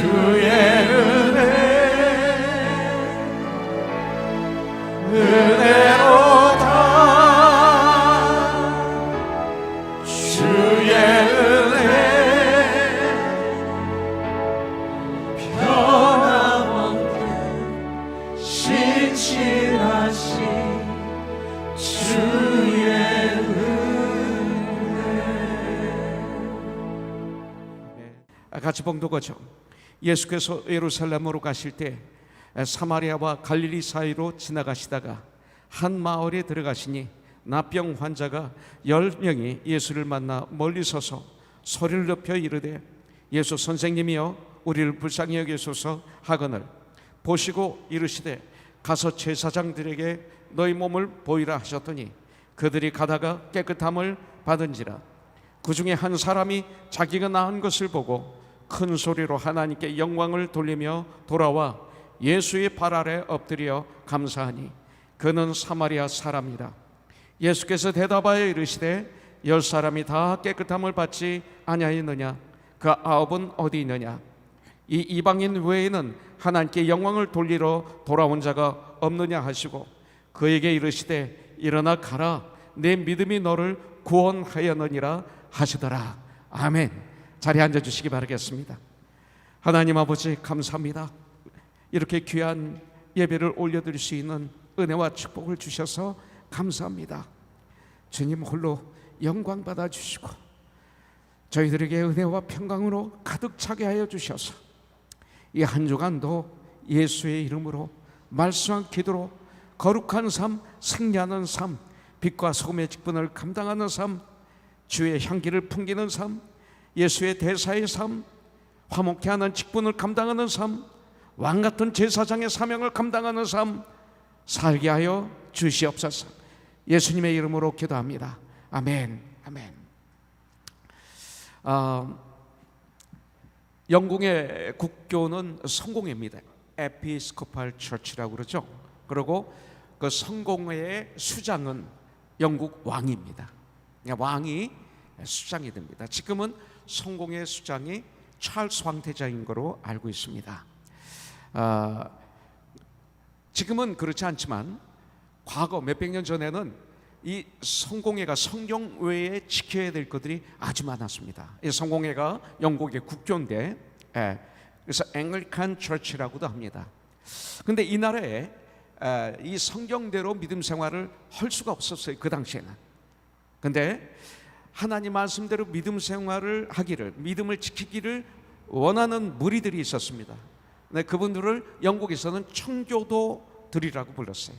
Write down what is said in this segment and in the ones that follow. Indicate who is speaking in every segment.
Speaker 1: 주의 은혜로다. 주의 은혜 변함없는 신실하신 주의 은혜. 같이 봉독하죠. 예수께서 예루살렘으로 가실 때 사마리아와 갈릴리 사이로 지나가시다가 한 마을에 들어가시니 나병 환자가 10명이 예수를 만나 멀리 서서 소리를 높여 이르되 예수 선생님이여 우리를 불쌍히 여기소서 하거늘 보시고 이르시되 가서 제사장들에게 너희 몸을 보이라 하셨더니 그들이 가다가 깨끗함을 받은지라. 그 중에 한 사람이 자기가 나은 것을 보고 큰 소리로 하나님께 영광을 돌리며 돌아와 예수의 발 아래 엎드려 감사하니 그는 사마리아 사람이라. 예수께서 대답하여 이르시되 10사람이 다 깨끗함을 받지 아니하였느냐? 그 9은 어디 있느냐? 이 이방인 외에는 하나님께 영광을 돌리러 돌아온 자가 없느냐 하시고 그에게 이르시되 일어나 가라, 내 믿음이 너를 구원하였느니라 하시더라. 아멘. 자리에 앉아주시기 바라겠습니다. 하나님 아버지 감사합니다. 이렇게 귀한 예배를 올려드릴 수 있는 은혜와 축복을 주셔서 감사합니다. 주님 홀로 영광 받아주시고 저희들에게 은혜와 평강으로 가득 차게 하여 주셔서 이 한 주간도 예수의 이름으로 말씀한 기도로 거룩한 삶, 승리하는 삶, 빛과 소금의 직분을 감당하는 삶, 주의 향기를 풍기는 삶, 예수의 대사의 삶, 화목케 하는 직분을 감당하는 삶, 왕같은 제사장의 사명을 감당하는 삶 살게 하여 주시옵소서. 예수님의 이름으로 기도합니다. 아멘. 아멘. 영국의 국교는 성공회입니다. 에피스코팔 처치라고 그러죠. 그리고 그 성공회의 수장은 영국 왕입니다. 왕이 수장이 됩니다. 지금은 성공회 수장이 찰스 황태자인 거로 알고 있습니다. 지금은 그렇지 않지만 과거 몇백 년 전에는 이 성공회가 성경 외에 지켜야 될 것들이 아주 많았습니다. 이 성공회가 영국의 국교인데, 그래서 앵글리칸 처치라고도 합니다. 근데 이 나라에 이 성경대로 믿음 생활을 할 수가 없었어요, 그 당시에는. 근데 하나님 말씀대로 믿음 생활을 하기를, 믿음을 지키기를 원하는 무리들이 있었습니다. 네, 그분들을 영국에서는 청교도들이라고 불렀어요.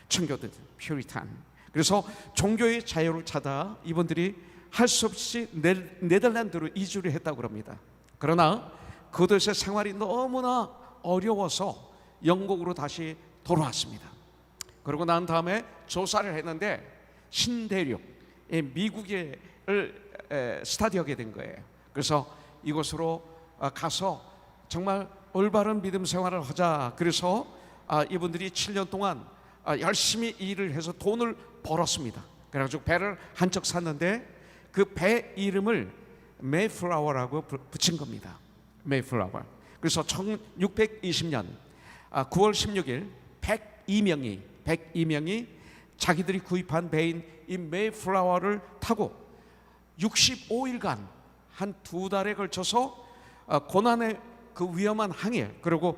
Speaker 1: 청교도들, 퓨리탄. 그래서 종교의 자유를 찾아 이분들이 할 수 없이 네덜란드로 이주를 했다고 합니다. 그러나 그곳의 생활이 너무나 어려워서 영국으로 다시 돌아왔습니다. 그러고 난 다음에 조사를 했는데 신대륙, 미국을 스타디하게 된 거예요. 그래서 이곳으로 가서 정말 올바른 믿음 생활을 하자. 그래서 이분들이 7년 동안 열심히 일을 해서 돈을 벌었습니다. 그래가지고 배를 한 척 샀는데 그 배 이름을 메이플라워라고 붙인 겁니다. 메이플라워. 그래서 1620년 9월 16일 102명이 자기들이 구입한 배인 이 메이플라워를 타고 65일간 한 2달에 걸쳐서 고난의 그 위험한 항해, 그리고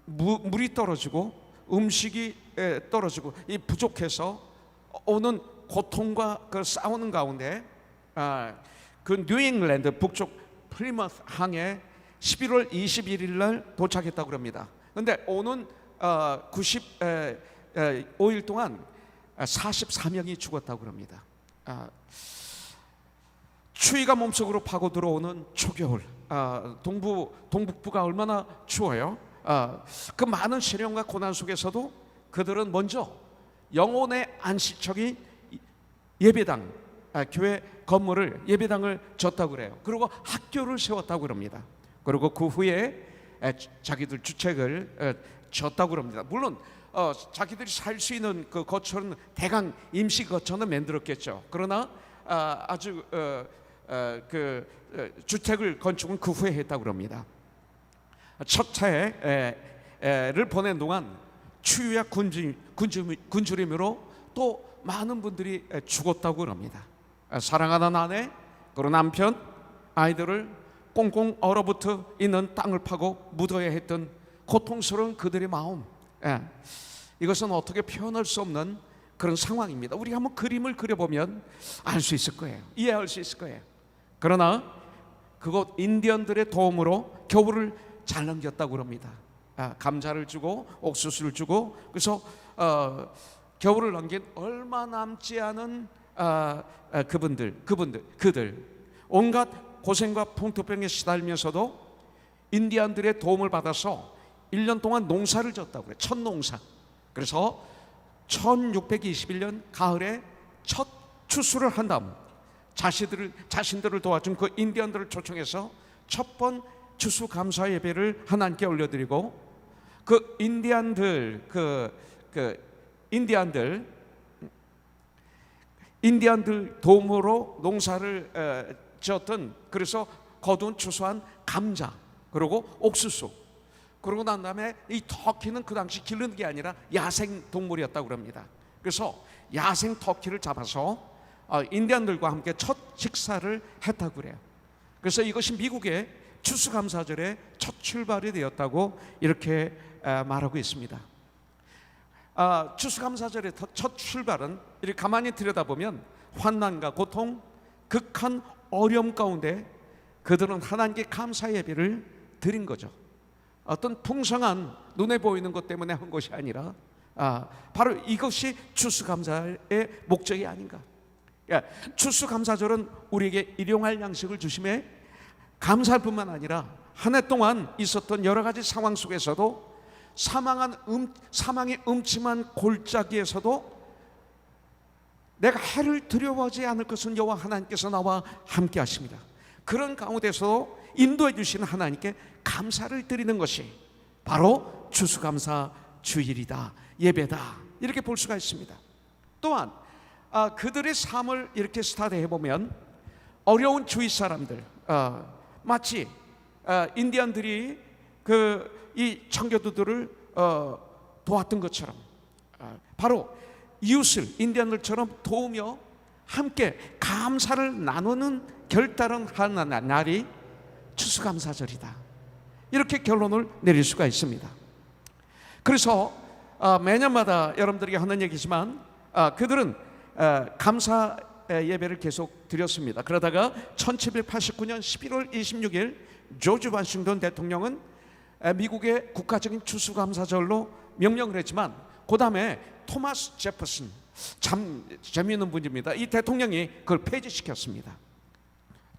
Speaker 1: 물이 떨어지고 음식이 떨어지고 이 부족해서 오는 고통과 그 싸우는 가운데 그 뉴잉글랜드 북쪽 플리머스 항에 11월 21일 날 도착했다고 합니다. 그런데 오는 95일 동안 44명이 죽었다고 합니다. 추위가 몸속으로 파고 들어오는 초겨울, 동북부가 얼마나 추워요. 그 많은 시련과 고난 속에서도 그들은 먼저 영혼의 안식처인 예배당, 교회 건물을 예배당을 졌다고 그래요. 그리고 학교를 세웠다고 합니다. 그리고 그 후에 자기들 주택을 졌다고 합니다. 물론 자기들이 살 수 있는 그 거처는 대강 임시 거처는 만들었겠죠. 그러나 아주 주택을 건축은 그 후에 했다고 그럽니다. 첫 차를 보낸 동안 추위와 굶주림으로 또 많은 분들이 죽었다고 그럽니다. 사랑하는 아내, 그리고 남편, 아이들을 꽁꽁 얼어붙어 있는 땅을 파고 묻어야 했던 고통스러운 그들의 마음, 이것은 어떻게 표현할 수 없는 그런 상황입니다. 우리가 한번 그림을 그려보면 알 수 있을 거예요. 이해할 수 있을 거예요. 그러나 그곳 인디언들의 도움으로 겨울을 잘 넘겼다고 그럽니다. 감자를 주고 옥수수를 주고, 그래서 겨울을 넘긴 얼마 남지 않은 그들 온갖 고생과 풍토병에 시달리면서도 인디언들의 도움을 받아서 1년 동안 농사를 졌다고 그래요. 첫 농사. 그래서 1621년 가을에 첫 추수를 한 다음 자신들을 도와준 그 인디언들을 초청해서 첫 번 추수 감사 예배를 하나님께 올려드리고, 그 인디언들 도움으로 농사를 지었던, 그래서 거둔 추수한 감자, 그리고 옥수수, 그러고 난 다음에 이 터키는 그 당시 기르는 게 아니라 야생 동물이었다고 그럽니다. 그래서 야생 터키를 잡아서 인디언들과 함께 첫 식사를 했다고 그래요. 그래서 이것이 미국의 추수감사절의 첫 출발이 되었다고 이렇게 말하고 있습니다. 추수감사절의 첫 출발은 이렇게 가만히 들여다보면 환난과 고통, 극한 어려움 가운데 그들은 하나님께 감사 예배를 드린 거죠. 어떤 풍성한 눈에 보이는 것 때문에 한 것이 아니라 바로 이것이 추수감사의 목적이 아닌가. 추수감사절은 우리에게 일용할 양식을 주심에 감사할 뿐만 아니라 한 해 동안 있었던 여러 가지 상황 속에서도 사망의 음침한 골짜기에서도 내가 해를 두려워하지 않을 것은 여호와 하나님께서 나와 함께 하십니다. 그런 가운데서 인도해 주시는 하나님께 감사를 드리는 것이 바로 추수감사 주일이다, 예배다, 이렇게 볼 수가 있습니다. 또한 그들의 삶을 이렇게 스타디해 보면 어려운 주위 사람들, 마치 인디언들이 이 청교도들을 도왔던 것처럼 바로 이웃을 인디언들처럼 도우며 함께 감사를 나누는 결단을 하는 날이 추수감사절이다, 이렇게 결론을 내릴 수가 있습니다. 그래서 매년마다 여러분들에게 하는 얘기지만 그들은 감사 예배를 계속 드렸습니다. 그러다가 1789년 11월 26일 조지 워싱턴 대통령은 미국의 국가적인 추수감사절로 명령을 했지만, 그 다음에 토마스 제퍼슨, 참 재미있는 분입니다. 이 대통령이 그걸 폐지시켰습니다.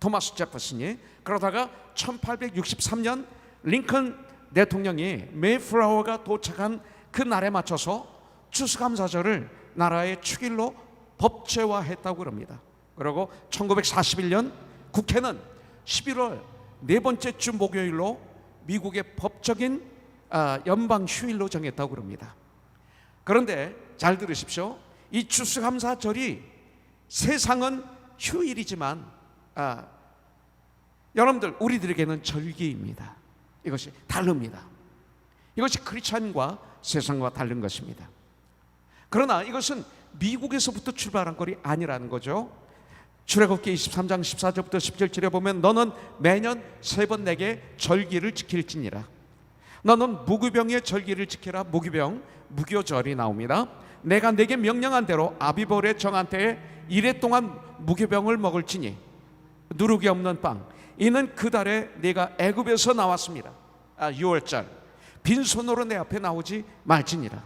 Speaker 1: 토마스 제퍼슨이. 그러다가 1863년 링컨 대통령이 메이플라워가 도착한 그 날에 맞춰서 추수감사절을 나라의 축일로 법제화했다고 합니다. 그리고 1941년 국회는 11월 네 번째 주 목요일로 미국의 법적인 연방 휴일로 정했다고 합니다. 그런데 잘 들으십시오. 이 추수감사절이 세상은 휴일이지만 여러분들, 우리들에게는 절기입니다. 이것이 다릅니다. 이것이 크리스찬과 세상과 다른 것입니다. 그러나 이것은 미국에서부터 출발한 것이 아니라는 거죠. 출애굽기 23장 14절부터 17절에 보면 너는 매년 3번 내게 절기를 지킬지니라. 너는 무교병의 절기를 지키라. 무교병, 무교절이 나옵니다. 내가 내게 명령한 대로 아비볼의 정한 때에 이래 동안 무교병을 먹을지니 누룩이 없는 빵, 이는 그 달에 네가 애굽에서 나왔습니다. 6월절 빈손으로 내 앞에 나오지 말지니라.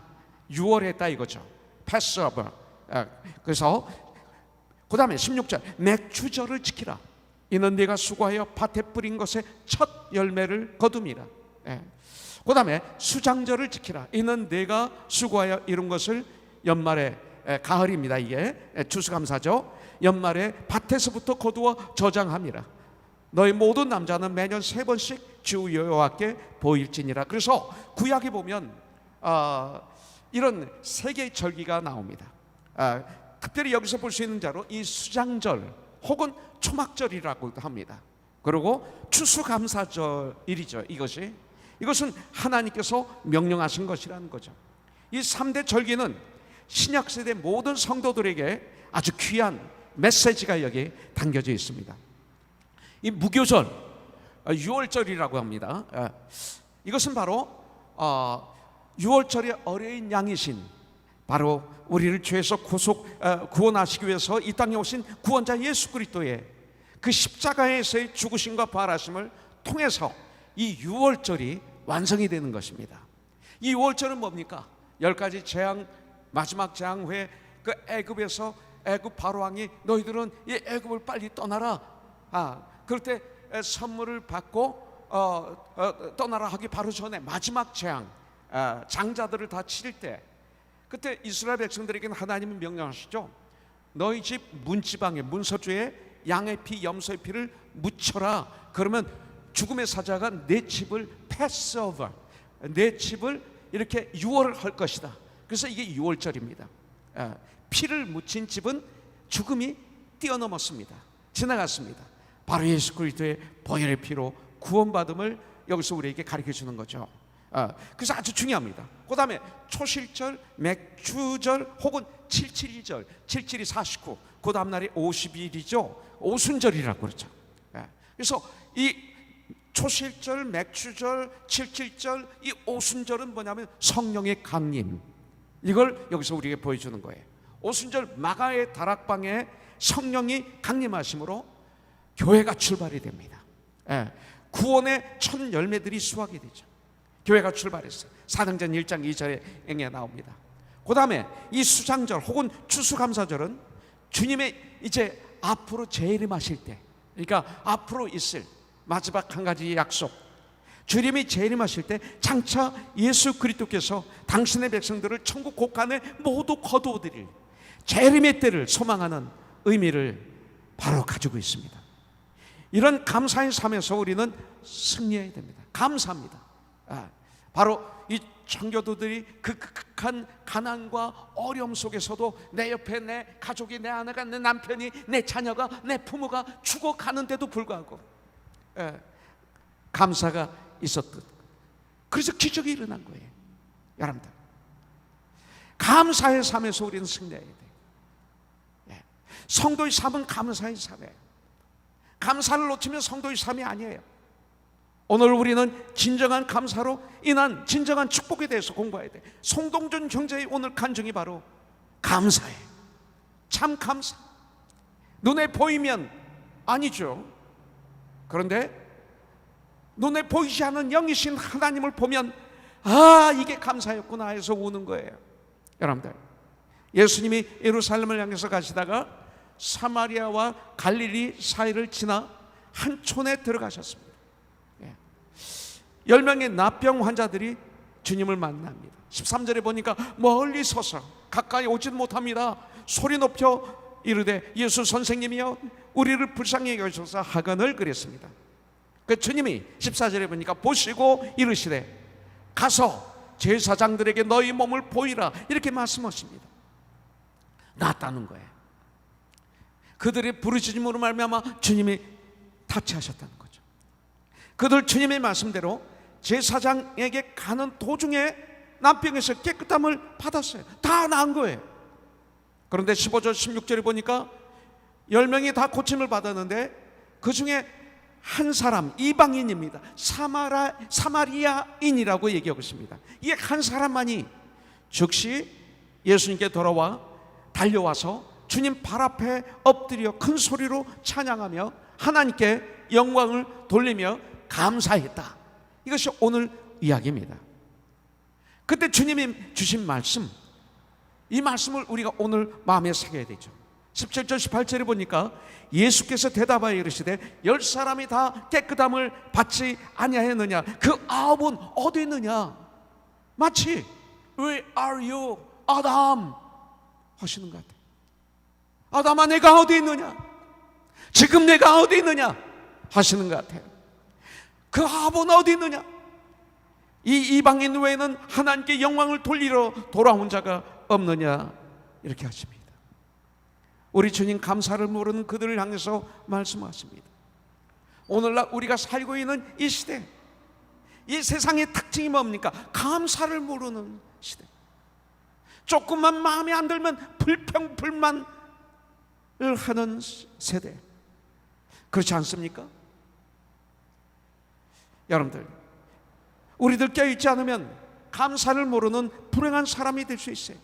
Speaker 1: 6월 했다 이거죠. 패스오버. 그래서 그 다음에 16절 맥주절을 지키라. 이는 네가 수고하여 밭에 뿌린 것의 첫 열매를 거둠이라. 그 다음에 수장절을 지키라. 이는 네가 수고하여 이룬 것을 연말에, 가을입니다. 이게 추수감사죠. 연말에 밭에서부터 거두어 저장함이라. 너희 모든 남자는 매년 3번씩 주 여호와께 보일지니라. 그래서 구약에 보면 이런 3개의 절기가 나옵니다. 특별히 여기서 볼 수 있는 자로 이 수장절, 혹은 초막절이라고도 합니다. 그리고 추수감사절이죠. 이것은 하나님께서 명령하신 것이라는 거죠. 이 3대 절기는 신약시대 모든 성도들에게 아주 귀한 메시지가 여기 담겨져 있습니다. 이 무교절, 유월절이라고 합니다. 이것은 바로 유월절의 어린 양이신, 바로 우리를 죄에서 구원하시기 위해서 이 땅에 오신 구원자 예수 그리스도의 그 십자가에서의 죽으심과 부활하심을 통해서 이 유월절이 완성이 되는 것입니다. 이 유월절은 뭡니까? 10가지 재앙, 마지막 재앙 후에 그 애굽에서 애굽 바로왕이 너희들은 이 애굽을 빨리 떠나라. 그럴 때 선물을 받고 떠나라 하기 바로 전에 마지막 재앙, 장자들을 다 치릴 때, 그때 이스라엘 백성들에게는 하나님은 명령하시죠. 너희 집 문지방에, 문서주에 양의 피, 염소의 피를 묻혀라. 그러면 죽음의 사자가 내 집을 패스오버, 내 집을 이렇게 유월을 할 것이다. 그래서 이게 유월절입니다. 피를 묻힌 집은 죽음이 뛰어넘었습니다. 지나갔습니다. 바로 예수 그리스도의 보혈의 피로 구원받음을 여기서 우리에게 가르쳐 주는 거죠. 그래서 아주 중요합니다. 그 다음에 초실절, 맥주절 혹은 772절, 77이 49, 그 다음날이 50일이죠. 오순절이라고 그러죠. 그래서 이 초실절, 맥주절, 77절, 이 오순절은 뭐냐면 성령의 강림, 이걸 여기서 우리에게 보여주는 거예요. 오순절 마가의 다락방에 성령이 강림하심으로 교회가 출발이 됩니다. 구원의 첫 열매들이 수확이 되죠. 교회가 출발했어요. 사도행전 1장 2절에 나옵니다. 그 다음에 이 수장절 혹은 추수감사절은 주님의 이제 앞으로 재림하실 때, 그러니까 앞으로 있을 마지막 한 가지 약속, 주님이 재림하실 때 장차 예수 그리스도께서 당신의 백성들을 천국 곳간에 모두 거두어들일 재림의 때를 소망하는 의미를 바로 가지고 있습니다. 이런 감사의 삶에서 우리는 승리해야 됩니다. 감사합니다. 바로 이 청교도들이 그 극한 가난과 어려움 속에서도 내 옆에 내 가족이, 내 아내가, 내 남편이, 내 자녀가, 내 부모가 죽어가는데도 불구하고 감사가 있었듯, 그래서 기적이 일어난 거예요. 여러분들, 감사의 삶에서 우리는 승리해야 돼요. 성도의 삶은 감사의 삶이에요. 감사를 놓치면 성도의 삶이 아니에요. 오늘 우리는 진정한 감사로 인한 진정한 축복에 대해서 공부해야 돼. 송동준 형제의 오늘 간증이 바로 감사예요. 참 감사. 눈에 보이면 아니죠. 그런데 눈에 보이지 않는 영이신 하나님을 보면 이게 감사였구나 해서 우는 거예요. 여러분들, 예수님이 예루살렘을 향해서 가시다가 사마리아와 갈릴리 사이를 지나 한 촌에 들어가셨습니다. 10명의 납병 환자들이 주님을 만납니다. 13절에 보니까 멀리 서서 가까이 오지도 못합니다. 소리 높여 이르되 예수 선생님이여 우리를 불쌍히 여기소서 하거늘 그랬습니다. 그 주님이 14절에 보니까 보시고 이르시되 가서 제사장들에게 너희 몸을 보이라 이렇게 말씀하십니다. 낫다는 거예요. 그들의 부르짖음으로 말미암아 주님이 타치하셨다는 거죠. 그들 주님의 말씀대로 제사장에게 가는 도중에 난병에서 깨끗함을 받았어요. 다 나은 거예요. 그런데 15절 16절에 보니까 10명이 다 고침을 받았는데 그 중에 한 사람, 이방인입니다. 사마리아인이라고 얘기하고 있습니다. 이 한 사람만이 즉시 예수님께 돌아와 달려와서 주님 발 앞에 엎드려 큰 소리로 찬양하며 하나님께 영광을 돌리며 감사했다. 이것이 오늘 이야기입니다. 그때 주님이 주신 말씀, 이 말씀을 우리가 오늘 마음에 새겨야 되죠. 17절 18절에 보니까 예수께서 대답하여 이르시되 10사람이 다 깨끗함을 받지 아니하였느냐? 그 9은 어디 있느냐? 마치 Where are you, 아담? 하시는 것 같아요. 아담아, 내가 어디 있느냐? 지금 내가 어디 있느냐? 하시는 것 같아요. 그 9은 어디 있느냐? 이 이방인 외에는 하나님께 영광을 돌리러 돌아온 자가 없느냐? 이렇게 하십니다. 우리 주님 감사를 모르는 그들을 향해서 말씀하십니다. 오늘날 우리가 살고 있는 이 시대, 이 세상의 특징이 뭡니까? 감사를 모르는 시대. 조금만 마음에 안 들면 불평 불만을 하는 세대. 그렇지 않습니까? 여러분들, 우리들 깨어있지 않으면 감사를 모르는 불행한 사람이 될 수 있어요.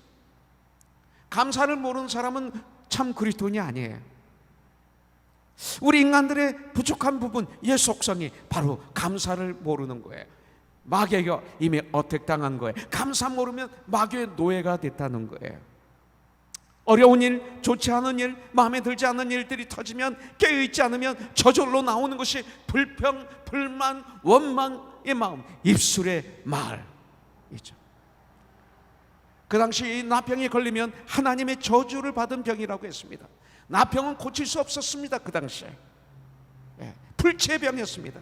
Speaker 1: 감사를 모르는 사람은 참 그리스도인이 아니에요. 우리 인간들의 부족한 부분, 옛 속성이 바로 감사를 모르는 거예요. 마귀가 이미 어택당한 거예요. 감사 모르면 마귀의 노예가 됐다는 거예요. 어려운 일, 좋지 않은 일, 마음에 들지 않는 일들이 터지면, 깨어있지 않으면 저절로 나오는 것이 불평, 불만, 원망의 마음, 입술의 말이죠. 그 당시 이 나병에 걸리면 하나님의 저주를 받은 병이라고 했습니다. 나병은 고칠 수 없었습니다. 그 당시에 불치병이었습니다.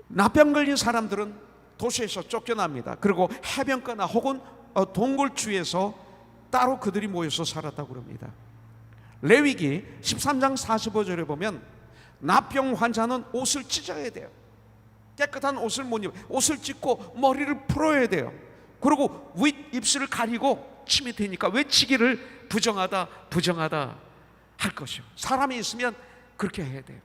Speaker 1: 나병 걸린 사람들은 도시에서 쫓겨납니다. 그리고 해변가나 혹은 동굴주에서 따로 그들이 모여서 살았다고 합니다. 레위기 13장 45절에 보면 나병 환자는 옷을 찢어야 돼요. 깨끗한 옷을 못 입어요. 옷을 찢고 머리를 풀어야 돼요. 그리고 윗 입술을 가리고 침이 되니까 외치기를 부정하다 부정하다 할 것이요. 사람이 있으면 그렇게 해야 돼요.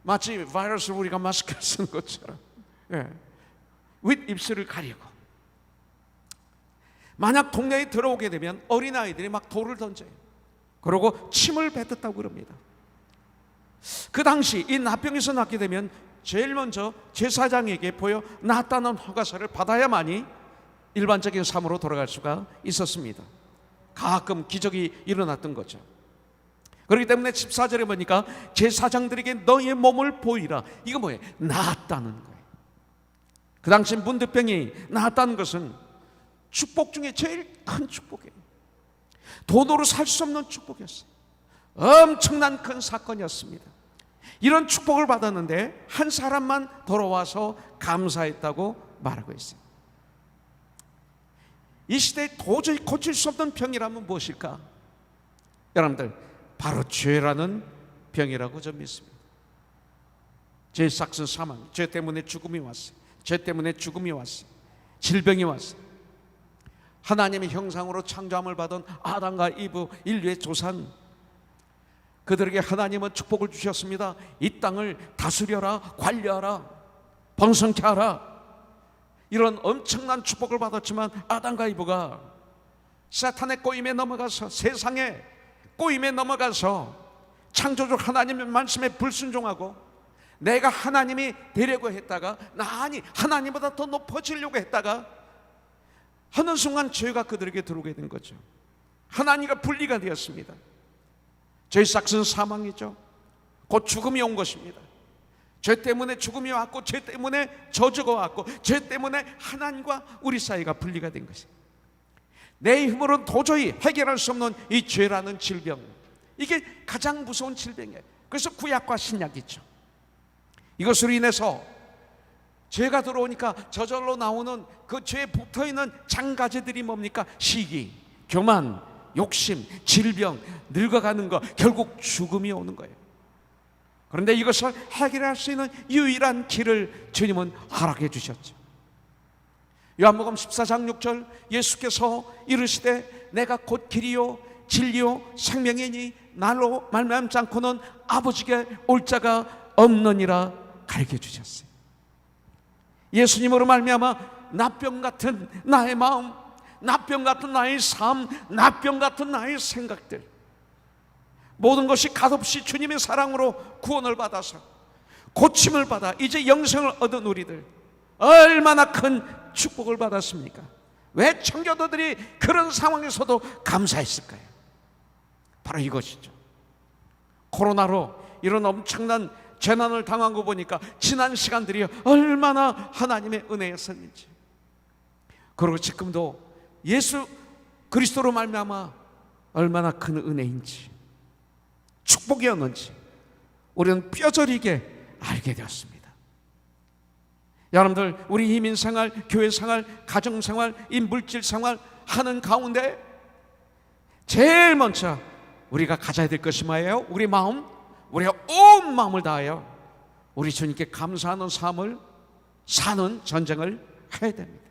Speaker 1: 마치 바이러스를 우리가 마스크를 쓰는 것처럼 윗 입술을 가리고. 만약 동네에 들어오게 되면 어린아이들이 막 돌을 던져요. 그리고 침을 뱉었다고 그럽니다. 그 당시 이 나병에서 낫게 되면 제일 먼저 제사장에게 보여 낫다는 허가서를 받아야만이 일반적인 삶으로 돌아갈 수가 있었습니다. 가끔 기적이 일어났던 거죠. 그렇기 때문에 14절에 보니까 제사장들에게 너의 몸을 보이라. 이거 뭐예요? 나았다는 거예요. 그 당시 문득병이 나았다는 것은 축복 중에 제일 큰 축복이에요. 돈으로 살 수 없는 축복이었어요. 엄청난 큰 사건이었습니다. 이런 축복을 받았는데 한 사람만 돌아와서 감사했다고 말하고 있어요. 이 시대에 도저히 고칠 수 없는 병이라면 무엇일까? 여러분들, 바로 죄라는 병이라고 저는 믿습니다. 죄 삭슨 사망, 죄 때문에 죽음이 왔어요. 죄 때문에 죽음이 왔어요. 질병이 왔어요. 하나님의 형상으로 창조함을 받은 아담과 이브, 인류의 조상, 그들에게 하나님은 축복을 주셨습니다. 이 땅을 다스려라, 관리하라, 번성케 하라. 이런 엄청난 축복을 받았지만 아담과 이브가 사탄의 꼬임에 넘어가서, 세상의 꼬임에 넘어가서 창조주 하나님의 말씀에 불순종하고 내가 하나님이 되려고 했다가 아니 하나님보다 더 높아지려고 했다가 하는 순간 죄가 그들에게 들어오게 된 거죠. 하나님과 분리가 되었습니다. 죄의 삭은 사망이죠. 곧 죽음이 온 것입니다. 죄 때문에 죽음이 왔고, 죄 때문에 저주가 왔고, 죄 때문에 하나님과 우리 사이가 분리가 된 것입니다. 내 힘으로는 도저히 해결할 수 없는 이 죄라는 질병, 이게 가장 무서운 질병이에요. 그래서 구약과 신약이 있죠. 이것으로 인해서 죄가 들어오니까 저절로 나오는 그 죄에 붙어있는 장가지들이 뭡니까? 시기, 교만, 욕심, 질병, 늙어가는 것, 결국 죽음이 오는 거예요. 그런데 이것을 해결할 수 있는 유일한 길을 주님은 허락해 주셨죠. 요한복음 14장 6절, 예수께서 이르시되 내가 곧 길이요 진리요 생명이니 나로 말미암지 않고는 아버지께 올 자가 없느니라 가르쳐 주셨어요. 예수님으로 말미암아 나병 같은 나의 마음, 나병 같은 나의 삶, 나병 같은 나의 생각들, 모든 것이 값없이 주님의 사랑으로 구원을 받아서 고침을 받아 이제 영생을 얻은 우리들, 얼마나 큰 축복을 받았습니까? 왜 청교도들이 그런 상황에서도 감사했을까요? 바로 이것이죠. 코로나로 이런 엄청난 재난을 당한 거 보니까 지난 시간들이 얼마나 하나님의 은혜였었는지, 그리고 지금도 예수 그리스도로 말미암아 얼마나 큰 은혜인지, 축복이었는지 우리는 뼈저리게 알게 되었습니다. 여러분들, 우리 이민생활, 교회생활, 가정생활, 이 물질생활 하는 가운데 제일 먼저 우리가 가져야 될 것이 뭐예요? 우리 마음, 우리가 온 마음을 다하여 우리 주님께 감사하는 삶을 사는 전쟁을 해야 됩니다.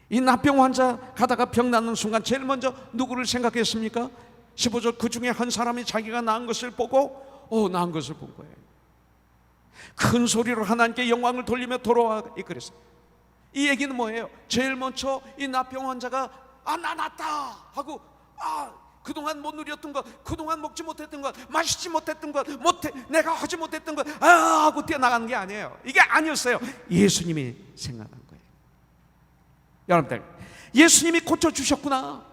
Speaker 1: 이 납병 환자 가다가 병 낫는 순간 제일 먼저 누구를 생각했습니까? 15절 그 중에 한 사람이 자기가 나은 것을 보고 나은 것을 본 거예요. 큰 소리로 하나님께 영광을 돌리며 돌아와 그랬어요. 이 얘기는 뭐예요? 제일 먼저 이 납병 환자가 나 낫다 하고 그동안 못 누렸던 것, 그동안 먹지 못했던 것, 마시지 못했던 것, 내가 하지 못했던 것 하고 뛰어나가는 게 아니에요. 이게 아니었어요. 예수님이 생각한 거예요. 여러분들, 예수님이 고쳐주셨구나,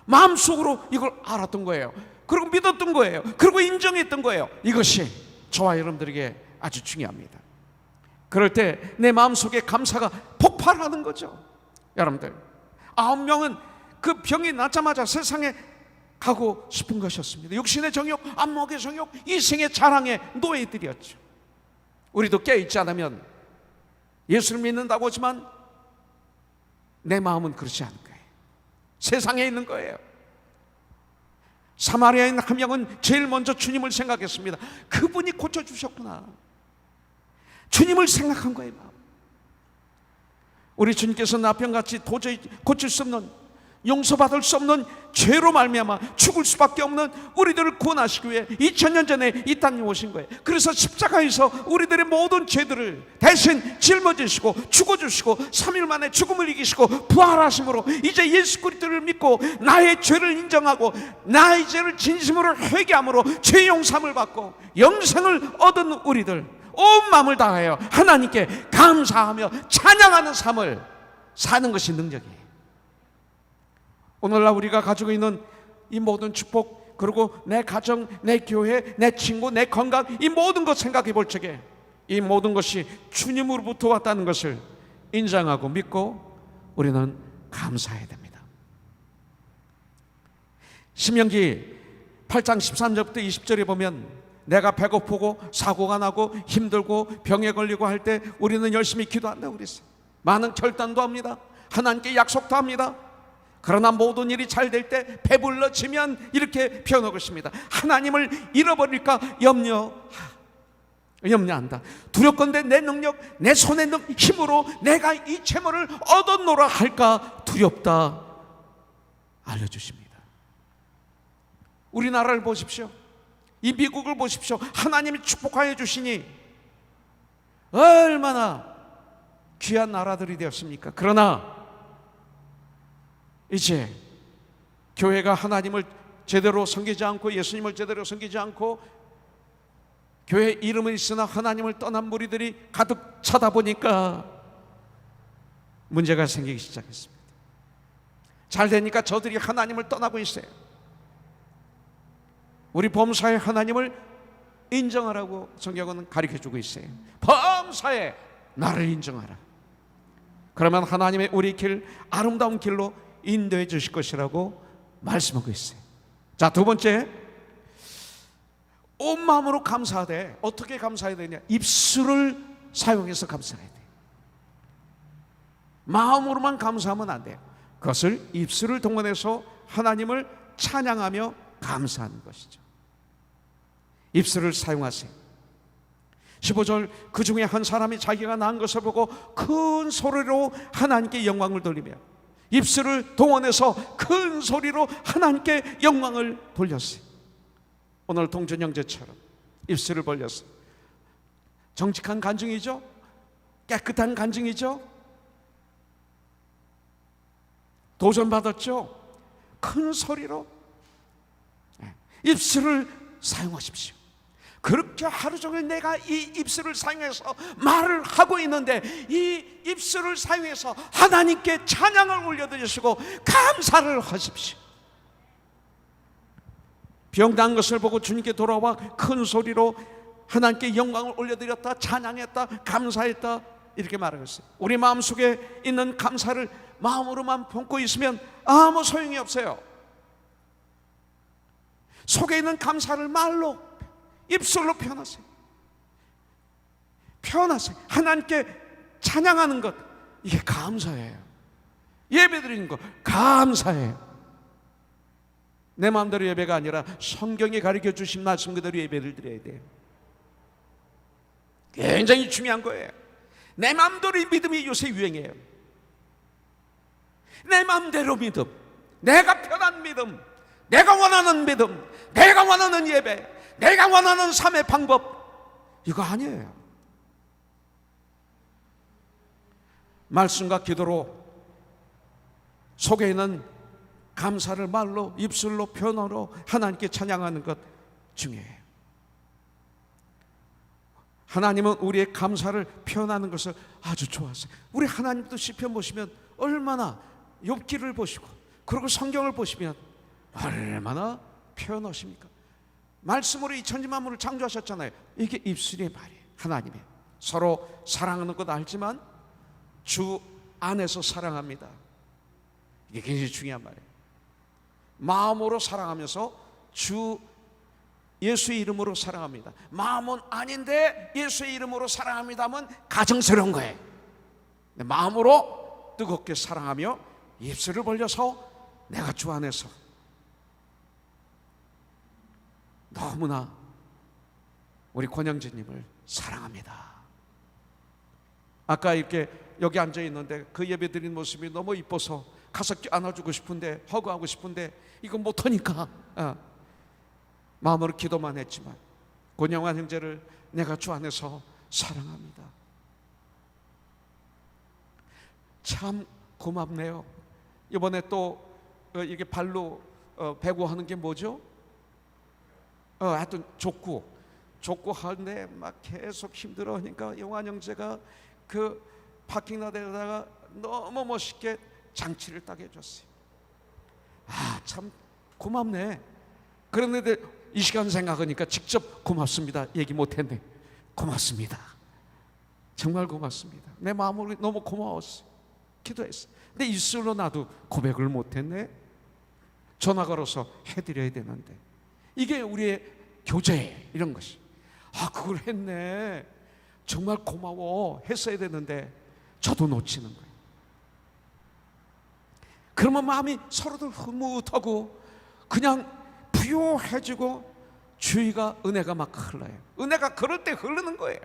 Speaker 1: 마음속으로 이걸 알았던 거예요. 그리고 믿었던 거예요. 그리고 인정했던 거예요. 이것이 저와 여러분들에게 아주 중요합니다. 그럴 때 내 마음속에 감사가 폭발하는 거죠. 여러분들, 9명은 그 병이 낫자마자 세상에 가고 싶은 것이었습니다. 육신의 정욕, 안목의 정욕, 이생의 자랑의 노예들이었죠. 우리도 깨어있지 않으면 예수를 믿는다고 하지만 내 마음은 그렇지 않은 거예요. 세상에 있는 거예요. 사마리아인 한 명은 제일 먼저 주님을 생각했습니다. 그분이 고쳐주셨구나, 주님을 생각한 거예요. 우리 주님께서 나병같이 도저히 고칠 수 없는, 용서받을 수 없는 죄로 말미암아 죽을 수밖에 없는 우리들을 구원하시기 위해 2000년 전에 이 땅에 오신 거예요. 그래서 십자가에서 우리들의 모든 죄들을 대신 짊어지시고 죽어주시고 3일 만에 죽음을 이기시고 부활하심으로 이제 예수 그리스도를 믿고 나의 죄를 인정하고 나의 죄를 진심으로 회개함으로 죄 용서함을 받고 영생을 얻은 우리들, 온 마음을 다하여 하나님께 감사하며 찬양하는 삶을 사는 것이 능력이에요. 오늘날 우리가 가지고 있는 이 모든 축복, 그리고 내 가정, 내 교회, 내 친구, 내 건강, 이 모든 것 생각해 볼 적에 이 모든 것이 주님으로부터 왔다는 것을 인정하고 믿고 우리는 감사해야 됩니다. 신명기 8장 13절부터 20절에 보면 내가 배고프고 사고가 나고 힘들고 병에 걸리고 할 때 우리는 열심히 기도한다고 그랬어요. 많은 결단도 합니다. 하나님께 약속도 합니다. 그러나 모든 일이 잘 될 때 배불러지면 이렇게 표현하고 있습니다. 하나님을 잃어버릴까 염려한다. 두렵건대 내 능력, 내 손의 힘으로 내가 이 채무를 얻었노라 할까 두렵다 알려주십니다. 우리나라를 보십시오. 이 미국을 보십시오. 하나님이 축복하여 주시니 얼마나 귀한 나라들이 되었습니까? 그러나 이제 교회가 하나님을 제대로 섬기지 않고 예수님을 제대로 섬기지 않고 교회 이름은 있으나 하나님을 떠난 무리들이 가득 차다 보니까 문제가 생기기 시작했습니다. 잘 되니까 저들이 하나님을 떠나고 있어요. 우리 범사에 하나님을 인정하라고 성경은 가르쳐주고 있어요. 범사에 나를 인정하라. 그러면 하나님의 우리 길, 아름다운 길로 인도해 주실 것이라고 말씀하고 있어요. 자, 두 번째, 온 마음으로 감사하되 어떻게 감사해야 되냐? 입술을 사용해서 감사해야 돼요. 마음으로만 감사하면 안 돼요. 그것을 입술을 동원해서 하나님을 찬양하며 감사하는 것이죠. 입술을 사용하세요. 15절 그 중에 한 사람이 자기가 낳은 것을 보고 큰 소리로 하나님께 영광을 돌리며, 입술을 동원해서 큰 소리로 하나님께 영광을 돌렸어요. 오늘 동준 형제처럼 입술을 벌려서 정직한 간증이죠. 깨끗한 간증이죠. 도전받았죠. 큰 소리로 입술을 사용하십시오. 그렇게 하루 종일 내가 이 입술을 사용해서 말을 하고 있는데 이 입술을 사용해서 하나님께 찬양을 올려드리시고 감사를 하십시오. 병난 것을 보고 주님께 돌아와 큰 소리로 하나님께 영광을 올려드렸다, 찬양했다, 감사했다, 이렇게 말하겠어요. 우리 마음속에 있는 감사를 마음으로만 품고 있으면 아무 소용이 없어요. 속에 있는 감사를 말로, 입술로 표현하세요. 표현하세요. 하나님께 찬양하는 것, 이게 감사예요. 예배드리는 것 감사해요. 내 마음대로 예배가 아니라 성경이 가르쳐 주신 말씀 그대로 예배를 드려야 돼요. 굉장히 중요한 거예요. 내 마음대로 믿음이 요새 유행해요. 내 마음대로 믿음, 내가 편한 믿음, 내가 원하는 믿음, 내가 원하는 예배, 내가 원하는 삶의 방법, 이거 아니에요. 말씀과 기도로 속에 있는 감사를 말로, 입술로, 표현으로 하나님께 찬양하는 것 중요해요. 하나님은 우리의 감사를 표현하는 것을 아주 좋아하세요. 우리 하나님도 시편 보시면 얼마나, 욥기를 보시고 그리고 성경을 보시면 얼마나 표현하십니까? 말씀으로 이 천지만물을 창조하셨잖아요. 이게 입술의 말이에요. 하나님의 서로 사랑하는 것 알지만 주 안에서 사랑합니다. 이게 굉장히 중요한 말이에요. 마음으로 사랑하면서 주 예수의 이름으로 사랑합니다. 마음은 아닌데 예수의 이름으로 사랑합니다 하면 가증스러운 거예요. 마음으로 뜨겁게 사랑하며 입술을 벌려서 내가 주 안에서 너무나 우리 권영진님을 사랑합니다. 아까 이렇게 여기 앉아 있는데 그 예배 드린 모습이 너무 이뻐서 가서 안아주고 싶은데, 허그하고 싶은데 이거 못하니까 마음으로 기도만 했지만 권영환 형제를 내가 주 안에서 사랑합니다. 참 고맙네요. 이번에 또 이게 발로 배구하는 게 뭐죠? 하여튼 족구 하는데 막 계속 힘들어 하니까 영환 형제가 그 파킹라드에다가 너무 멋있게 장치를 딱 해줬어요. 참 고맙네. 그런데 이 시간 생각하니까 직접 고맙습니다 얘기 못했네. 고맙습니다. 정말 고맙습니다. 내 마음으로 너무 고마웠어요. 기도했어요. 근데 입술로 나도 고백을 못했네. 전화 걸어서 해드려야 되는데. 이게 우리의 교제예요. 이런 것이. 그걸 했네. 정말 고마워 했어야 되는데 저도 놓치는 거예요. 그러면 마음이 서로들 흐뭇하고 그냥 부요해지고 주의가, 은혜가 막 흘러요. 은혜가 그럴 때 흐르는 거예요.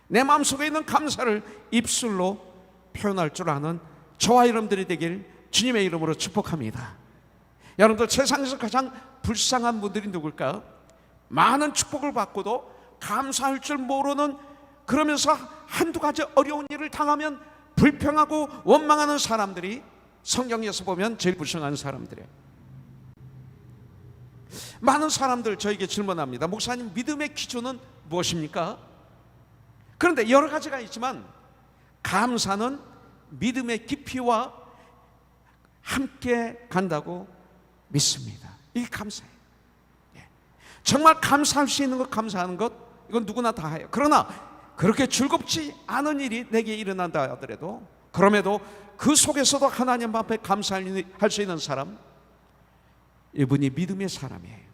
Speaker 1: 내 마음속에 있는 감사를 입술로 표현할 줄 아는 저와 여러분들이 되길 주님의 이름으로 축복합니다. 여러분들, 세상에서 가장 불쌍한 분들이 누굴까요? 많은 축복을 받고도 감사할 줄 모르는, 그러면서 한두 가지 어려운 일을 당하면 불평하고 원망하는 사람들이 성경에서 보면 제일 불쌍한 사람들이에요. 많은 사람들 저에게 질문합니다. 목사님, 믿음의 기준은 무엇입니까? 그런데 여러 가지가 있지만 감사는 믿음의 깊이와 함께 간다고 믿습니다. 이게 감사예요. 정말 감사할 수 있는 것, 감사하는 것, 이건 누구나 다 해요. 그러나 그렇게 즐겁지 않은 일이 내게 일어난다 하더라도, 그럼에도 그 속에서도 하나님 앞에 감사할 수 있는 사람, 이분이 믿음의 사람이에요.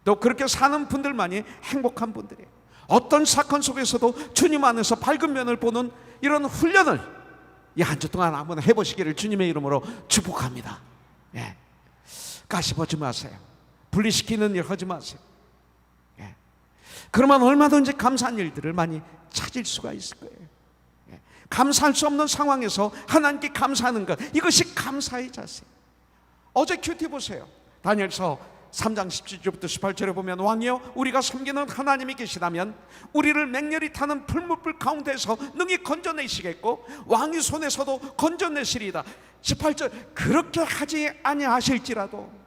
Speaker 1: 또 그렇게 사는 분들만이 행복한 분들이에요. 어떤 사건 속에서도 주님 안에서 밝은 면을 보는 이런 훈련을 이 한 주 동안 한번 해보시기를 주님의 이름으로 축복합니다. 가시 보지 마세요. 분리시키는 일 하지 마세요. 그러면 얼마든지 감사한 일들을 많이 찾을 수가 있을 거예요. 감사할 수 없는 상황에서 하나님께 감사하는 것, 이것이 감사의 자세. 어제 큐티 보세요. 다니엘서 3장 17절부터 18절에 보면, 왕이여, 우리가 섬기는 하나님이 계시다면 우리를 맹렬히 타는 풀무불 가운데서 능히 건져내시겠고 왕의 손에서도 건져내시리이다. 18절, 그렇게 하지 아니하실지라도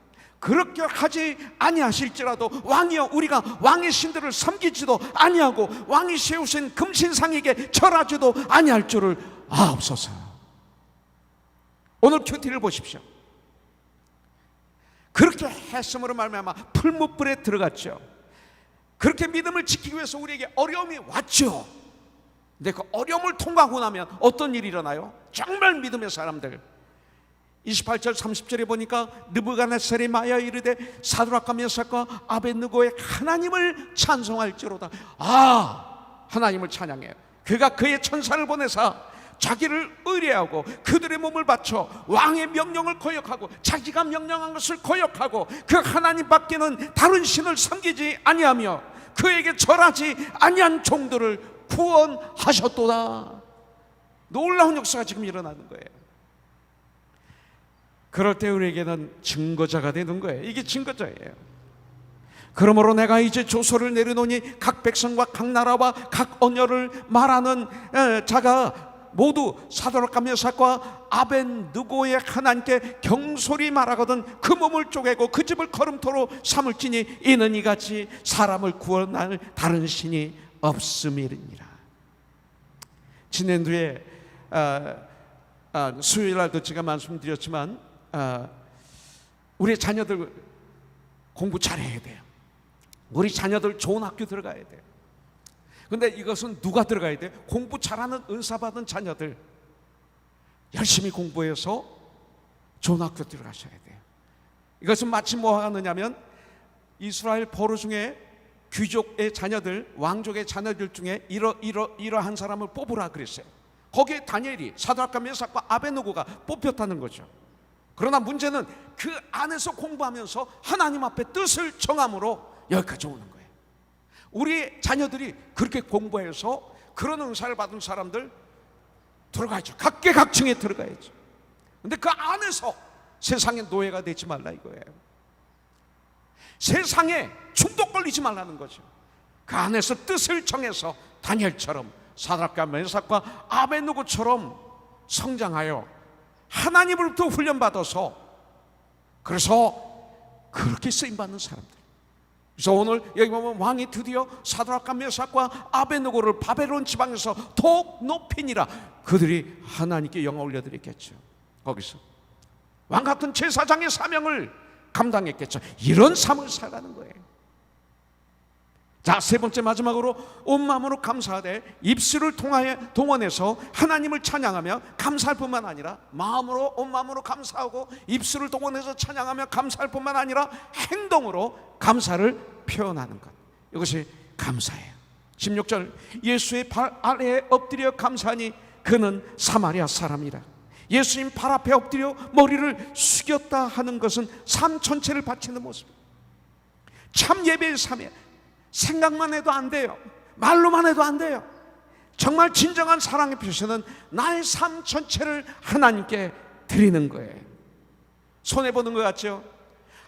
Speaker 1: 왕이여, 우리가 왕의 신들을 섬기지도 아니하고 왕이 세우신 금신상에게 절하지도 아니할 줄을 아옵소서. 오늘 큐티를 보십시오. 그렇게 했음으로 말미암아 풀무불에 들어갔죠. 그렇게 믿음을 지키기 위해서 우리에게 어려움이 왔죠. 근데 그 어려움을 통과하고 나면 어떤 일이 일어나요? 정말 믿음의 사람들, 28절 30절에 보니까 느부갓네살이 마여 이르되 사드락과 메삭과 아벳느고의 하나님을 찬송할지로다. 하나님을 찬양해요. 그가 그의 천사를 보내사 자기를 의뢰하고 그들의 몸을 바쳐 왕의 명령을 거역하고 자기가 명령한 것을 거역하고 그 하나님 밖에는 다른 신을 섬기지 아니하며 그에게 절하지 아니한 종들을 구원하셨도다. 놀라운 역사가 지금 일어나는 거예요. 그럴 때 우리에게는 증거자가 되는 거예요. 이게 증거자예요. 그러므로 내가 이제 조서를 내려놓으니 각 백성과 각 나라와 각 언어를 말하는 자가 모두 사드락과 메삭과 아벤느고의 하나님께 경솔히 말하거든 그 몸을 쪼개고 그 집을 거름토로 삼을지니 이는 이같이 사람을 구원할 다른 신이 없음이니라. 지난주에 수요일 날도 제가 말씀드렸지만 우리 자녀들 공부 잘해야 돼요. 우리 자녀들 좋은 학교 들어가야 돼요. 근데 이것은 누가 들어가야 돼요? 공부 잘하는 은사 받은 자녀들 열심히 공부해서 좋은 학교 들어가셔야 돼요. 이것은 마치 뭐 하느냐면 이스라엘 포로 중에 귀족의 자녀들, 왕족의 자녀들 중에 이러한 사람을 뽑으라 그랬어요. 거기에 다니엘이 사드락과 메삭과 아벤느고가 뽑혔다는 거죠. 그러나 문제는 그 안에서 공부하면서 하나님 앞에 뜻을 정함으로 여기까지 오는 거예요. 우리 자녀들이 그렇게 공부해서 그런 은사를 받은 사람들 들어가야죠. 각계각층에 들어가야죠. 근데 그 안에서 세상의 노예가 되지 말라 이거예요. 세상에 중독 걸리지 말라는 거죠. 그 안에서 뜻을 정해서 다니엘처럼 사드락과 메삭과 아벤느고처럼 성장하여 하나님으로부터 훈련받아서 그래서 그렇게 쓰임받는 사람들. 그래서 오늘 여기 보면 왕이 드디어 사드락과 메삭과 아벤느고를 바벨론 지방에서 더욱 높이니라. 그들이 하나님께 영화 올려드렸겠죠. 거기서 왕 같은 제사장의 사명을 감당했겠죠. 이런 삶을 살아가는 거예요. 자, 세 번째 마지막으로 온 마음으로 감사하되 입술을 통하여 동원해서 하나님을 찬양하며 감사할 뿐만 아니라 마음으로 온 마음으로 감사하고 입술을 동원해서 찬양하며 감사할 뿐만 아니라 행동으로 감사를 표현하는 것, 이것이 감사예요. 16절 예수의 발 아래에 엎드려 감사하니 그는 사마리아 사람이라. 예수님 발 앞에 엎드려 머리를 숙였다 하는 것은 삶 전체를 바치는 모습. 참 예배의 삶이에요. 생각만 해도 안 돼요. 말로만 해도 안 돼요. 정말 진정한 사랑의 표시는 나의 삶 전체를 하나님께 드리는 거예요. 손해보는 것 같죠?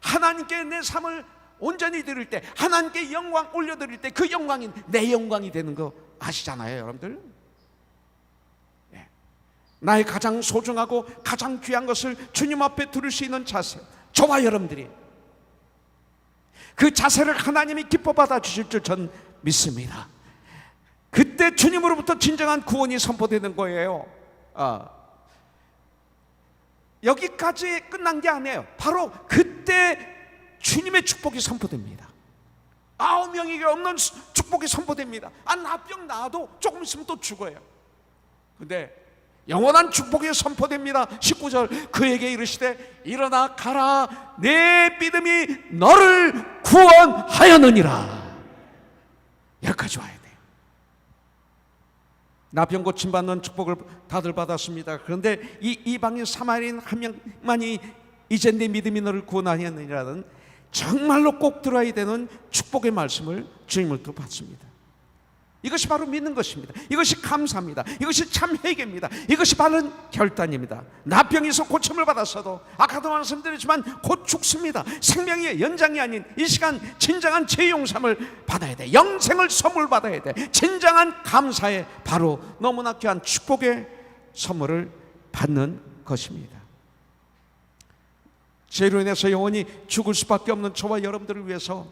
Speaker 1: 하나님께 내 삶을 온전히 드릴 때, 하나님께 영광 올려드릴 때 그 영광이 내 영광이 되는 거 아시잖아요, 여러분들? 네. 나의 가장 소중하고 가장 귀한 것을 주님 앞에 두를 수 있는 자세, 저와 여러분들이 그 자세를 하나님이 기뻐 받아 주실 줄 전 믿습니다. 그때 주님으로부터 진정한 구원이 선포되는 거예요. 여기까지 끝난 게 아니에요. 바로 그때 주님의 축복이 선포됩니다. 9명에게 없는 축복이 선포됩니다. 나병 나아도 조금 있으면 또 죽어요. 근데 영원한 축복이 선포됩니다. 19절 그에게 이르시되 일어나 가라 내 믿음이 너를 구원하였느니라. 여기까지 와야 돼요. 나병 고침받는 축복을 다들 받았습니다. 그런데 이 이방인 사마리아인 한 명만이 이제 내 믿음이 너를 구원하였느니라는 정말로 꼭 들어야 되는 축복의 말씀을 주님으로부터 받습니다. 이것이 바로 믿는 것입니다. 이것이 감사입니다. 이것이 참 회개입니다. 이것이 바른 결단입니다. 나병에서 고침을 받았어도 아까도 말씀드렸지만 곧 죽습니다. 생명의 연장이 아닌 이 시간 진정한 죄용삼을 받아야 돼. 영생을 선물 받아야 돼. 진정한 감사에 바로 너무나 귀한 축복의 선물을 받는 것입니다. 죄로 인해서 영원히 죽을 수밖에 없는 저와 여러분들을 위해서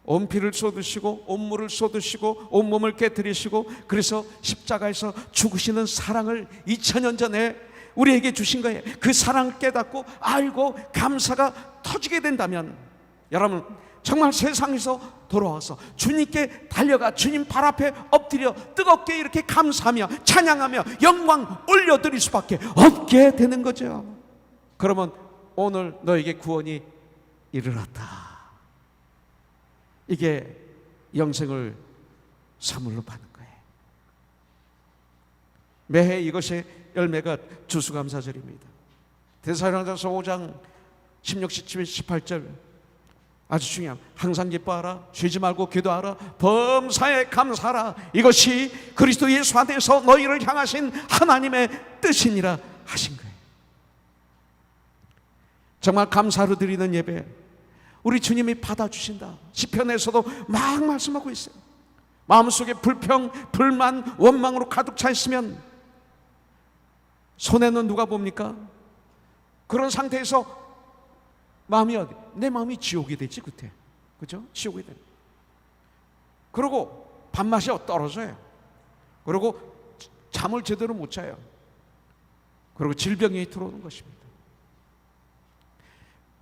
Speaker 1: 온 피를 쏟으시고 온 물을 쏟으시고 온 몸을 깨뜨리시고 그래서 십자가에서 죽으시는 사랑을 2000년 전에 우리에게 주신 거예요. 그 사랑을 깨닫고 알고 감사가 터지게 된다면 여러분 정말 세상에서 돌아와서 주님께 달려가 주님 발 앞에 엎드려 뜨겁게 이렇게 감사하며 찬양하며 영광 올려드릴 수밖에 없게 되는 거죠. 그러면 오늘 너에게 구원이 이르렀다. 이게 영생을 선물로 받는 거예요. 매해 이것의 열매가 추수감사절입니다. 데살로니가서 5장 16, 17, 18절 아주 중요한, 항상 기뻐하라, 쉬지 말고 기도하라, 범사에 감사하라, 이것이 그리스도 예수 안에서 너희를 향하신 하나님의 뜻이니라 하신 거예요. 정말 감사로 드리는 예배 우리 주님이 받아주신다. 시편에서도 막 말씀하고 있어요. 마음속에 불평, 불만, 원망으로 가득 차 있으면 손해는 누가 봅니까? 그런 상태에서 마음이 어디? 내 마음이 지옥이 되지, 그때. 그죠? 지옥이 돼. 그리고 밥맛이 떨어져요. 그리고 잠을 제대로 못 자요. 그리고 질병이 들어오는 것입니다.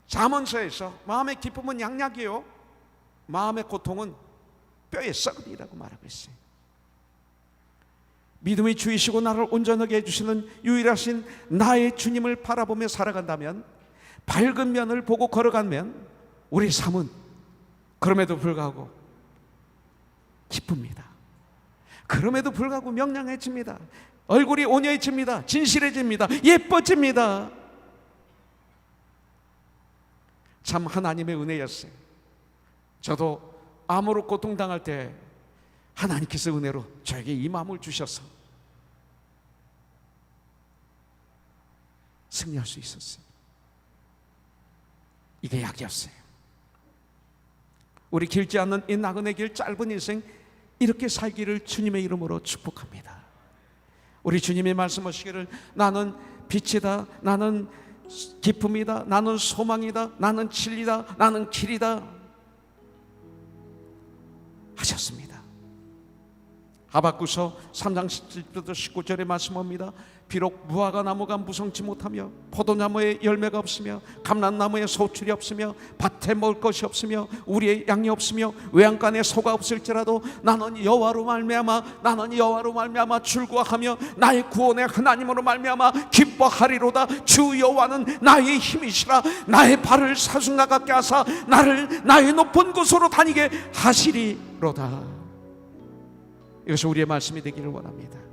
Speaker 1: 잠언서에서 마음의 기쁨은 양약이요, 마음의 고통은 뼈의 썩음이라고 말하고 있어요. 믿음의 주이시고 나를 온전하게 해주시는 유일하신 나의 주님을 바라보며 살아간다면, 밝은 면을 보고 걸어가면 우리 삶은 그럼에도 불구하고 기쁩니다. 그럼에도 불구하고 명랑해집니다. 얼굴이 온유해집니다. 진실해집니다. 예뻐집니다. 참 하나님의 은혜였어요. 저도 암으로 고통당할 때 하나님께서 은혜로 저에게 이 마음을 주셔서 승리할 수 있었어요. 이게 약이었어요. 우리 길지 않는 이 나그네 길 짧은 인생 이렇게 살기를 주님의 이름으로 축복합니다. 우리 주님이 말씀하시기를 나는 빛이다, 나는 기쁨이다, 나는 소망이다, 나는 진리다, 나는 길이다 하셨습니다. 하박국서 3장 17절부터 19절에 말씀합니다. 비록 무화과 나무가 무성치 못하며 포도나무에 열매가 없으며 감람나무에 소출이 없으며 밭에 먹을 것이 없으며 우리의 양이 없으며 외양간에 소가 없을지라도 나는 여호와로 말미암아 즐거워하며 나의 구원의 하나님으로 말미암아 기뻐하리로다. 주 여호와는 나의 힘이시라. 나의 발을 사슴과 같게 하사 나를 나의 높은 곳으로 다니게 하시리로다. 이것이 우리의 말씀이 되기를 원합니다.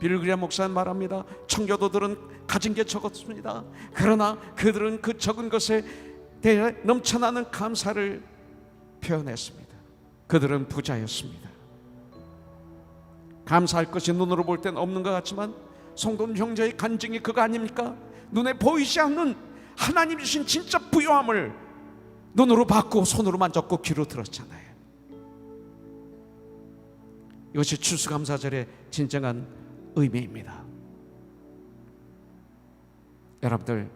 Speaker 1: 빌그리암 목사는 말합니다. 청교도들은 가진 게 적었습니다. 그러나 그들은 그 적은 것에 대해 넘쳐나는 감사를 표현했습니다. 그들은 부자였습니다. 감사할 것이 눈으로 볼 땐 없는 것 같지만 성도 형제의 간증이 그거 아닙니까? 눈에 보이지 않는 하나님 주신 진짜 부요함을 눈으로 봤고 손으로 만졌고 귀로 들었잖아요. 이것이 추수감사절의 진정한 의미입니다. 여러분들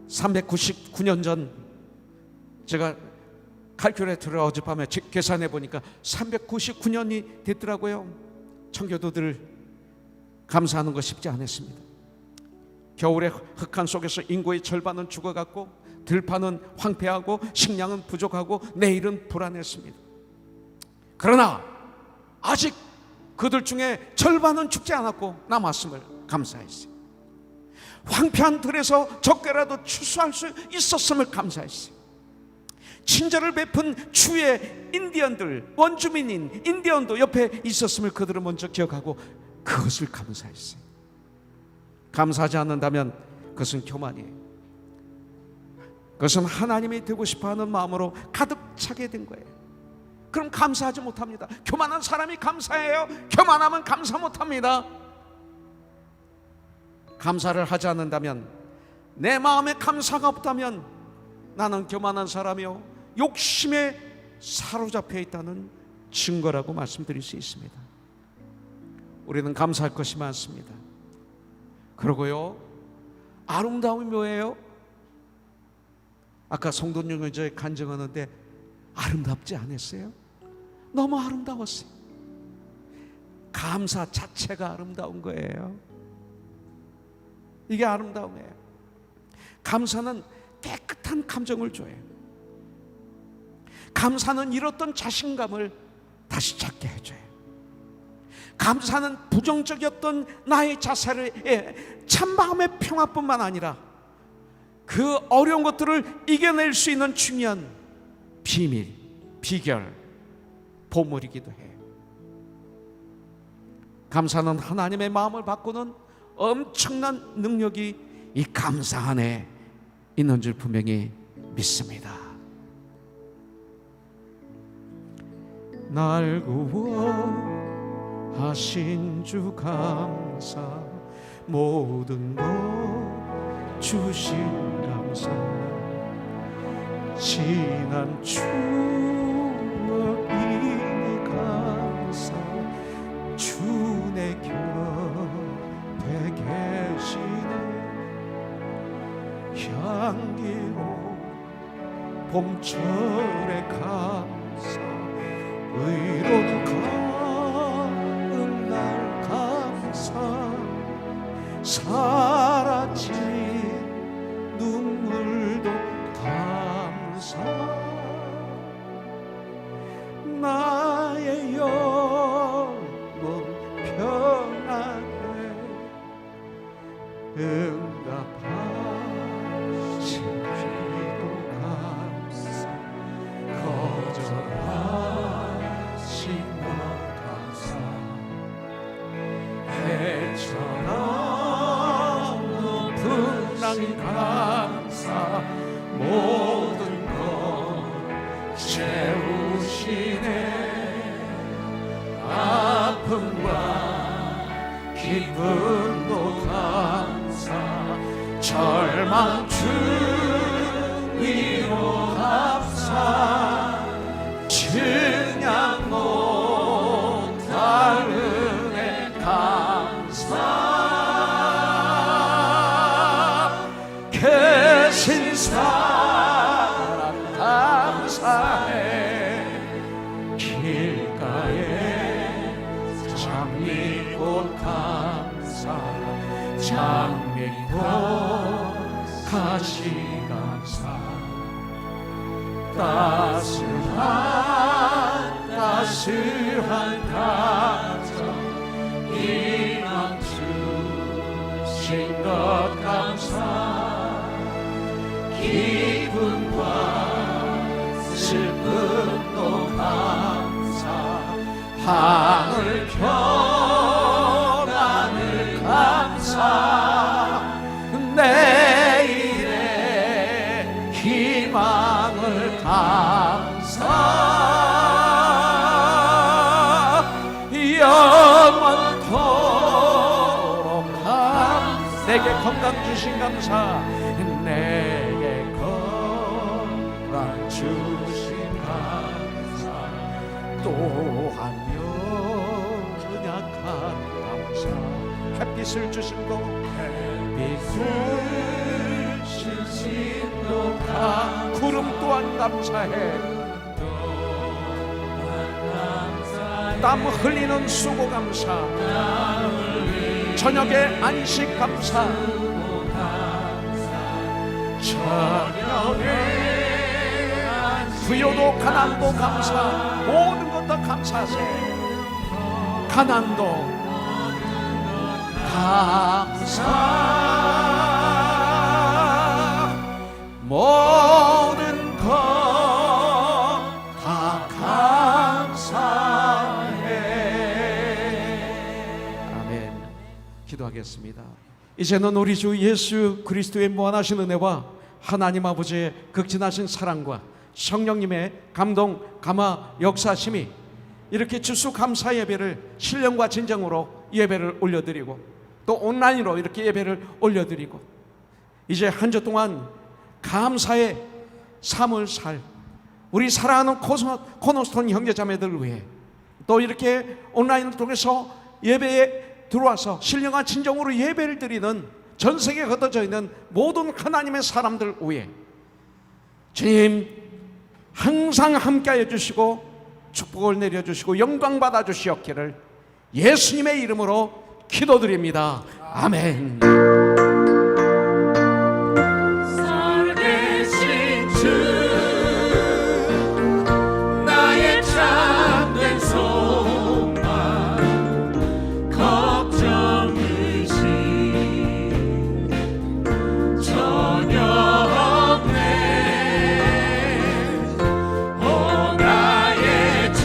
Speaker 1: 399년 전 제가 칼큘레이터를 어젯밤에 계산해 보니까 399년이 됐더라고요. 청교도들을 감사하는 거 쉽지 않았습니다. 겨울에 흑한 속에서 인구의 절반은 죽어갔고 들판은 황폐하고 식량은 부족하고 내일은 불안했습니다. 그러나 아직 그들 중에 절반은 죽지 않았고 남았음을 감사했어요. 황폐한 들에서 적게라도 추수할 수 있었음을 감사했어요. 친절을 베푼 주의 인디언들, 원주민인 인디언도 옆에 있었음을 그들은 먼저 기억하고 그것을 감사했어요. 감사하지 않는다면 그것은 교만이에요. 그것은 하나님이 되고 싶어하는 마음으로 가득 차게 된 거예요. 그럼 감사하지 못합니다. 교만한 사람이 감사해요? 교만하면 감사 못합니다. 감사를 하지 않는다면, 내 마음에 감사가 없다면 나는 교만한 사람이요 욕심에 사로잡혀 있다는 증거라고 말씀드릴 수 있습니다. 우리는 감사할 것이 많습니다. 그러고요, 아름다움이 뭐예요? 아까 성도님 형제 간증하는데 아름답지 않았어요? 너무 아름다웠어요. 감사 자체가 아름다운 거예요. 이게 아름다움이에요. 감사는 깨끗한 감정을 줘요. 감사는 잃었던 자신감을 다시 찾게 해줘요. 감사는 부정적이었던 나의 자세를 참마음의 평화뿐만 아니라 그 어려운 것들을 이겨낼 수 있는 중요한 비밀, 비결, 보물이기도 해요. 감사는 하나님의 마음을 바꾸는 엄청난 능력이 이 감사 안에 있는 줄 분명히 믿습니다. 날 구원하신 주 감사, 모든 것 주신 감사, 지난 추억이니 감사, 주 내 곁에 계시네. 향기로운 봄철의 감사, 의로운 가을날 감사, 사라진 눈물도 감사, 나의 영혼 평안에 응답하신 기도 감사, 거절하신 것 감사, 해처럼 높은 낭 감사, 모든 것 채우시네. 아픔과 기쁨도 감사, 절망 주위로 감사, 증량 못할 은혜 감사, 계신 사랑 감사해. 길가에 장미꽃 감사, 장미꽃 가시 감사, 따스한 감사, 희망 주신 것 감사, 기쁨과 슬픔도 감사, 하늘 평안을 감사, 내일의 희망을 감사, 영원토록 감사, 내게 건강 주신 감사, 내게 건강 주신 감사, 또한 연약한 감사, 햇빛을 주신 것, 햇빛을 주신 것, 구름 또한 감사해. 땀 흘리는 수고 감사, 저녁에 안식 감사, 저녁에 부요도 가난도 감사, 모든 것 다 감사하세요. 가난도 감사, 모든 것 다 감사해. 아멘. 기도하겠습니다. 이제는 우리 주 예수 그리스도의 무한하신 은혜와 하나님 아버지의 극진하신 사랑과 성령님의 감동, 감화, 역사심이 이렇게 주수 감사 예배를 신령과 진정으로 예배를 올려드리고 또 온라인으로 이렇게 예배를 올려드리고 이제 한 주 동안 감사의 삶을 살 우리 사랑하는 코너스톤 형제자매들을 위해 또 이렇게 온라인을 통해서 예배에 들어와서 신령한 진정으로 예배를 드리는 전 세계에 흩어져 있는 모든 하나님의 사람들 위해 주님 항상 함께해 주시고 축복을 내려주시고 영광 받아주시옵기를 예수님의 이름으로 기도드립니다. 아멘.
Speaker 2: 살아계신 주 나의 참된 소망 걱정 의심 전혀 없네. 오 나의 주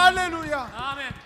Speaker 3: 할렐루야.
Speaker 2: 아멘.